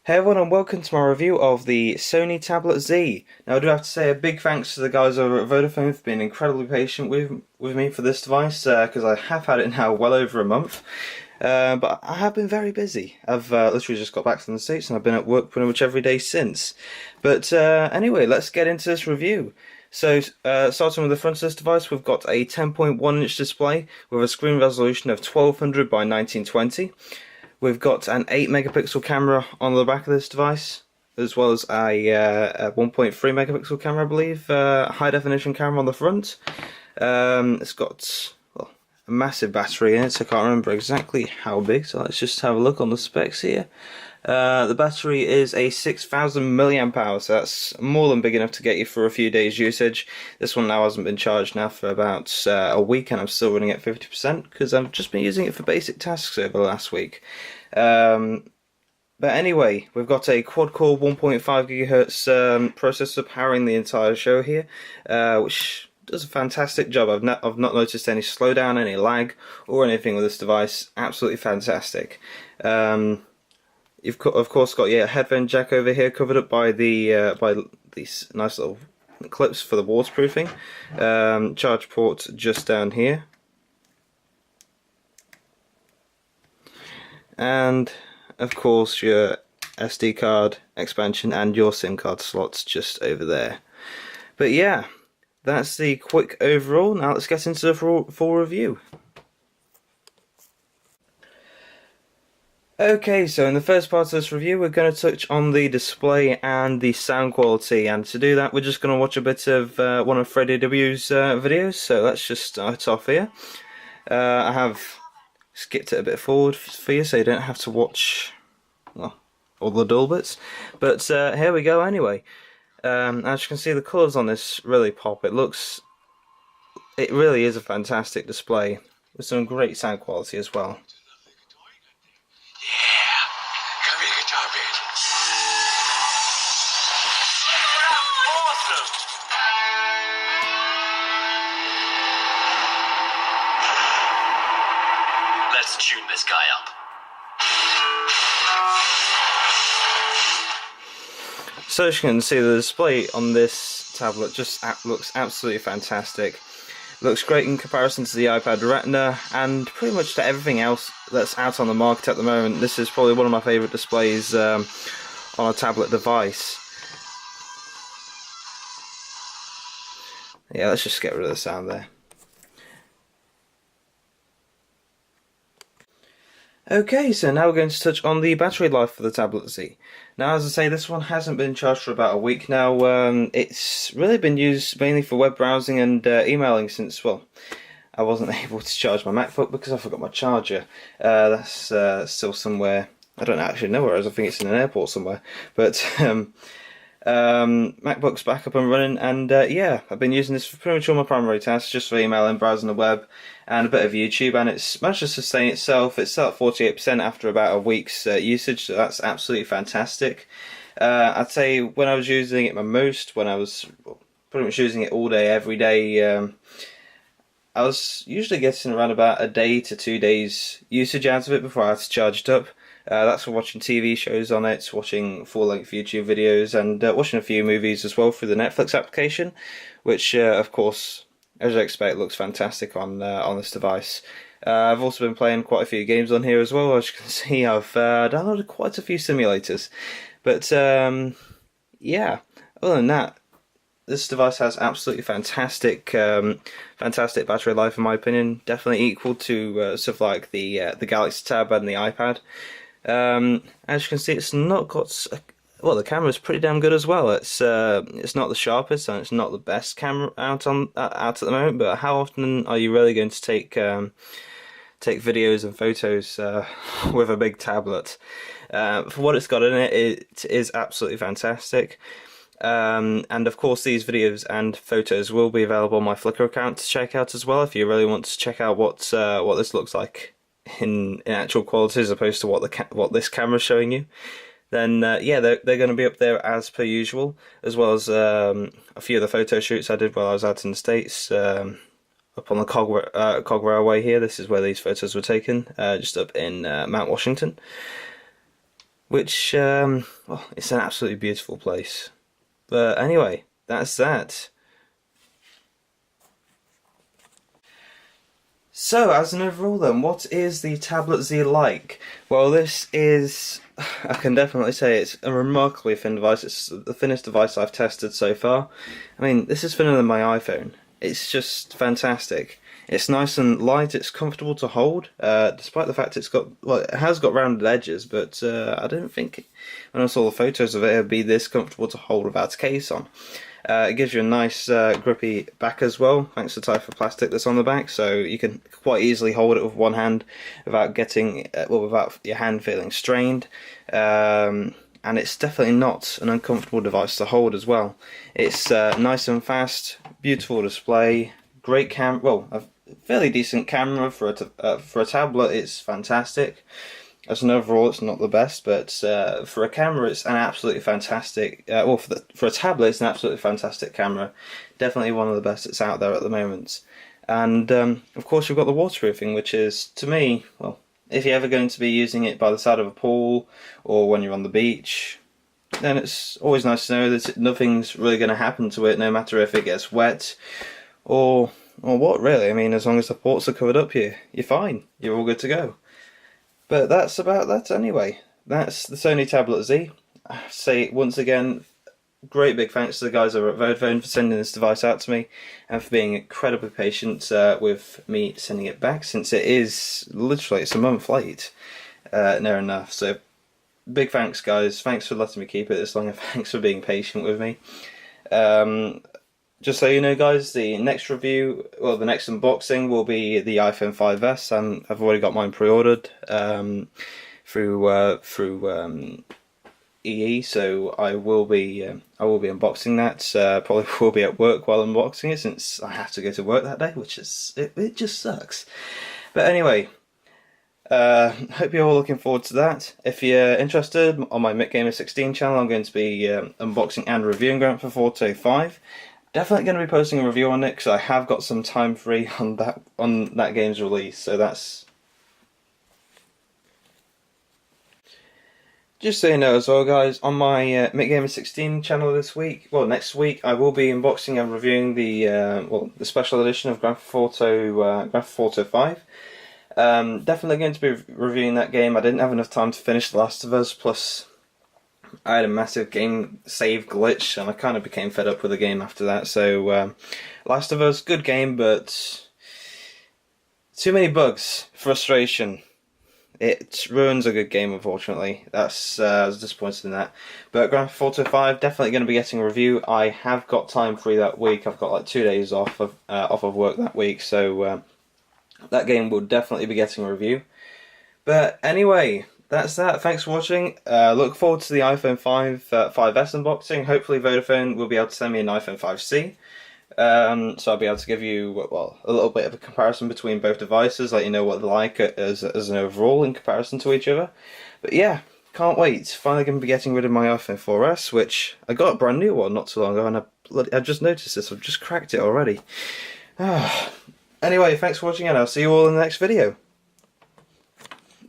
Hey everyone, and welcome to my review of the Sony Tablet Z. Now I do have to say a big thanks to the guys over at Vodafone for being incredibly patient with me for this device, because I have had it now well over a month. But I have been very busy. I've literally just got back from the States and I've been at work pretty much every day since. But anyway, let's get into this review. So, starting with the front of this device, we've got a 10.1-inch display with a screen resolution of 1200 by 1920. We've got an 8 megapixel camera on the back of this device, as well as a 1.3 megapixel camera, I believe, high definition camera on the front. It's got a massive battery in it, so I can't remember exactly how big, so let's just have a look on the specs here. The battery is a 6,000 milliamp hour, so that's more than big enough to get you for a few days usage. This one now hasn't been charged now for about a week, and I'm still running at 50% because I've just been using it for basic tasks over the last week. But anyway, we've got a quad-core 1.5 GHz processor powering the entire show here, which does a fantastic job. I've not noticed any slowdown, any lag, or anything with this device. Absolutely fantastic. You've of course got a headphone jack over here, covered up by these nice little clips for the waterproofing. Charge port just down here, and of course your SD card expansion and your SIM card slots just over there. But yeah, that's the quick overall. Now let's get into the full review. Okay, so in the first part of this review we're going to touch on the display and the sound quality, and to do that we're just going to watch a bit of one of Freddie W's videos, so let's just start off here. I have skipped it a bit forward for you so you don't have to watch, well, all the dull bits, but here we go anyway. As you can see, the colours on this really pop. It really is a fantastic display with some great sound quality as well. Let's tune this guy up. So as you can see, the display on this tablet just looks absolutely fantastic. Looks great in comparison to the iPad Retina and pretty much to everything else that's out on the market at the moment. This is probably one of my favourite displays on a tablet device. Yeah, let's just get rid of the sound there. Okay, so now we're going to touch on the battery life for the Tablet Z. Now, as I say, this one hasn't been charged for about a week now. It's really been used mainly for web browsing and emailing since, well, I wasn't able to charge my MacBook because I forgot my charger. That's still somewhere, I don't actually know where it is, I think it's in an airport somewhere. But MacBook's back up and running, and yeah, I've been using this for pretty much all my primary tasks, just for emailing, browsing the web, and a bit of YouTube, and it's managed to sustain itself. It's still at 48% after about a week's usage, so that's absolutely fantastic. I'd say when I was using it my most, when I was pretty much using it all day, every day, I was usually getting around about a day to 2 days usage out of it before I had to charge it up. That's for watching TV shows on it, watching full-length YouTube videos, and watching a few movies as well through the Netflix application, which, of course, as I expect, looks fantastic on this device. I've also been playing quite a few games on here as well. As you can see, I've downloaded quite a few simulators. But yeah, other than that, this device has absolutely fantastic battery life in my opinion. Definitely equal to stuff like the Galaxy Tab and the iPad. As you can see, it's not got well, the camera's pretty damn good as well. It's not the sharpest and it's not the best camera out at the moment. But how often are you really going to take videos and photos with a big tablet? For what it's got in it, it is absolutely fantastic. And of course these videos and photos will be available on my Flickr account to check out as well if you really want to check out what this looks like in actual quality as opposed to what this camera's showing you. Then yeah, they're going to be up there as per usual, as well as a few of the photo shoots I did while I was out in the States, up on the Cog Railway here. This is where these photos were taken, just up in Mount Washington. which, well, it's an absolutely beautiful place. But anyway, that's that. So, as an overall then, what is the Tablet Z like? Well, this is, I can definitely say it's a remarkably thin device. It's the thinnest device I've tested so far. I mean, this is thinner than my iPhone. It's just fantastic. It's nice and light, it's comfortable to hold, despite the fact it has got rounded edges, but I don't think, when I saw the photos of it, would be this comfortable to hold without a case on. It gives you a nice grippy back as well, thanks to the type of plastic that's on the back, so you can quite easily hold it with one hand without without your hand feeling strained. And it's definitely not an uncomfortable device to hold as well. It's nice and fast, beautiful display, great a fairly decent camera for a tablet. It's fantastic. As an overall, it's not the best, but for a camera, it's an absolutely fantastic. For a tablet, it's an absolutely fantastic camera. Definitely one of the best that's out there at the moment. And of course, you've got the waterproofing, which is, to me, well, if you're ever going to be using it by the side of a pool or when you're on the beach, then it's always nice to know that nothing's really going to happen to it, no matter if it gets wet or what. Really, I mean, as long as the ports are covered up, you're fine. You're all good to go. But that's about that anyway. That's the Sony Tablet Z. I say once again, great big thanks to the guys over at Vodafone for sending this device out to me and for being incredibly patient with me sending it back, since it's a month late, near enough. So big thanks, guys. Thanks for letting me keep it this long, and thanks for being patient with me. Just so you know, guys, the next review, well, the next unboxing will be the iPhone 5S. I've already got mine pre-ordered through EE, so I will be unboxing that. Probably will be at work while unboxing it, since I have to go to work that day, which is it just sucks. But anyway, hope you're all looking forward to that. If you're interested, on my MickGamer16 channel, I'm going to be unboxing and reviewing Grand Theft Auto 5. Definitely going to be posting a review on it, because I have got some time free on that game's release. So that's just so you know as well, guys. On my MickGamer16 channel next week, I will be unboxing and reviewing the special edition of Grand Theft Auto 5. Definitely going to be reviewing that game. I didn't have enough time to finish The Last of Us, plus I had a massive game save glitch, and I kind of became fed up with the game after that. So, Last of Us, good game, but too many bugs, frustration. It ruins a good game, unfortunately. I was disappointed in that. But Grand Theft Auto 5, definitely going to be getting a review. I have got time free that week. I've got like 2 days off of work that week, so that game will definitely be getting a review. But anyway, that's that. Thanks for watching. Look forward to the iPhone 5S unboxing. Hopefully Vodafone will be able to send me an iPhone 5C. So I'll be able to give you, well, a little bit of a comparison between both devices, let you know what they're like as an overall in comparison to each other. But yeah, can't wait. Finally going to be getting rid of my iPhone 4S, which I got a brand new one not too long ago, and I just noticed this. I've just cracked it already. Anyway, thanks for watching, and I'll see you all in the next video.